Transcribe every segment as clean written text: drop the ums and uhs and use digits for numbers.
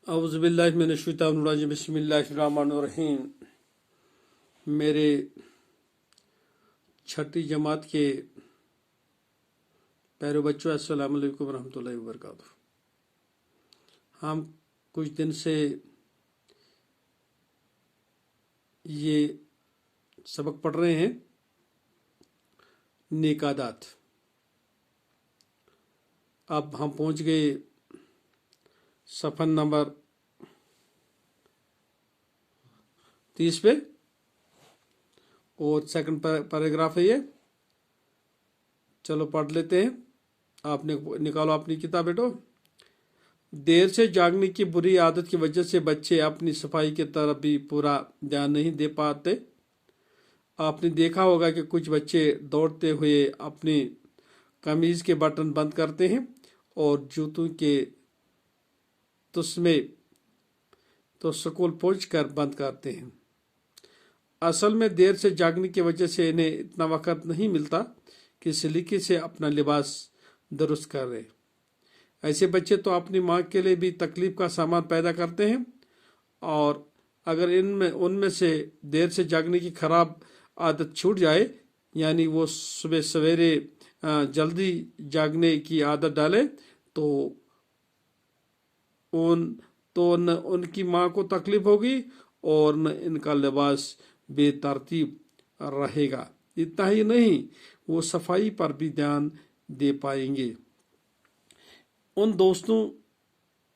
औज़ुबिल्लाहि मिनश्शैतानिर्रजीम बिस्मिल्लाहिर्रहमानिर्रहीम। मेरे छठी जमात के प्यारे बच्चों, अस्सलाम वालेकुम रहमतुल्लाहि व बरकातुहू। हम कुछ दिन से ये सबक पढ़ रहे हैं नेक आदात। अब हम पहुंच गए सफ़ा नंबर 30 पे और सेकंड पैराग्राफ है ये। चलो पढ़ लेते हैं। आपने निकालो अपनी किताब बेटो। देर से जागने की बुरी आदत की वजह से बच्चे अपनी सफाई की तरफ भी पूरा ध्यान नहीं दे पाते। आपने देखा होगा कि कुछ बच्चे दौड़ते हुए अपनी कमीज के बटन बंद करते हैं और जूतों के तुस्मे तो स्कूल पहुंचकर बंद करते हैं। असल में देर से जागने की वजह से इन्हें इतना वक्त नहीं मिलता कि सलीके से अपना लिबास दुरुस्त करें। ऐसे बच्चे तो अपनी माँ के लिए भी तकलीफ का सामान पैदा करते हैं, और अगर उनमें से देर से जागने की खराब आदत छूट जाए, यानी वो सुबह सवेरे जल्दी जागने की आदत डाले, तो न उनकी माँ को तकलीफ होगी और न इनका लिबास बेतरतीब रहेगा। इतना ही नहीं, वो सफाई पर भी ध्यान दे पाएंगे।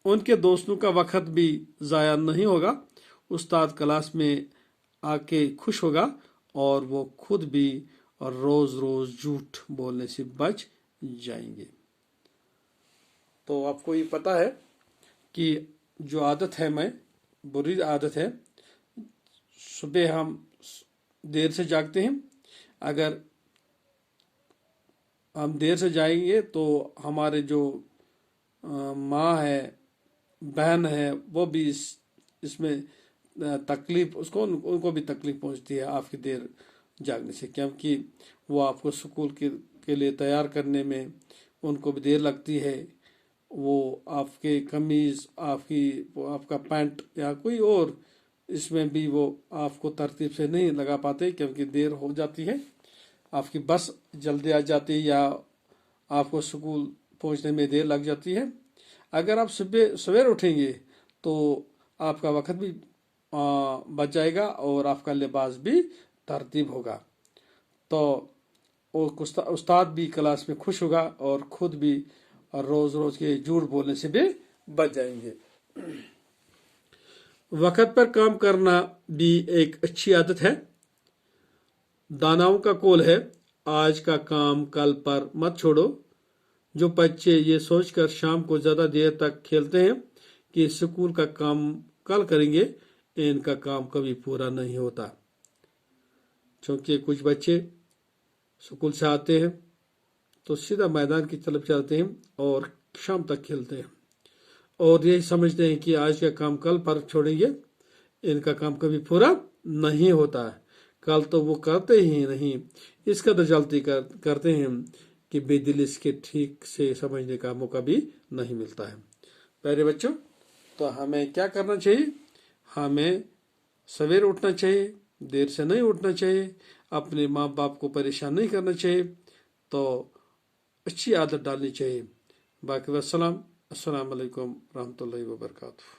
उनके दोस्तों का वक्त भी ज़ाया नहीं होगा। उस्ताद क्लास में आके खुश होगा और वो खुद भी रोज रोज झूठ बोलने से बच जाएंगे। तो आपको ये पता है कि जो आदत है, बुरी आदत है, सुबह हम देर से जागते हैं। अगर हम देर से जाएंगे तो हमारे जो माँ है, बहन है, वो भी इसमें तकलीफ उनको भी तकलीफ पहुंचती है आपकी देर जागने से, क्योंकि वो आपको स्कूल के लिए तैयार करने में उनको भी देर लगती है। वो आपके कमीज, आपका पैंट या कोई और, इसमें भी वो आपको तरतीब से नहीं लगा पाते क्योंकि देर हो जाती है। आपकी बस जल्दी आ जाती है या आपको स्कूल पहुंचने में देर लग जाती है। अगर आप सवेरे उठेंगे तो आपका वक्त भी बच जाएगा और आपका लिबास भी तरतीब होगा। तो उस्ताद भी क्लास में खुश होगा और खुद भी रोज रोज के झूठ बोलने से भी बच जाएंगे। वक्त पर काम करना भी एक अच्छी आदत है। दानाओं का कौल है, आज का काम कल पर मत छोड़ो। जो बच्चे ये सोचकर शाम को ज्यादा देर तक खेलते हैं कि स्कूल का काम कल करेंगे, इनका काम कभी पूरा नहीं होता। क्योंकि कुछ बच्चे स्कूल से आते हैं तो सीधा मैदान की तरफ चलते हैं और शाम तक खेलते हैं और यही समझते हैं कि आज का काम कल पर छोड़ेंगे। इनका काम कभी पूरा नहीं होता है। कल तो वो करते ही नहीं, इस कदर जल्दी करते हैं कि बेदिल इसके ठीक से समझने का मौका भी नहीं मिलता है। प्यारे बच्चों, तो हमें क्या करना चाहिए? हमें सवेरे उठना चाहिए, देर से नहीं उठना चाहिए, अपने माँ बाप को परेशान नहीं करना चाहिए, तो अच्छी आदत डालनी चाहिए। बाकी अस्सलाम वालेकुम रहमतुल्लाहि व बरकातुहू।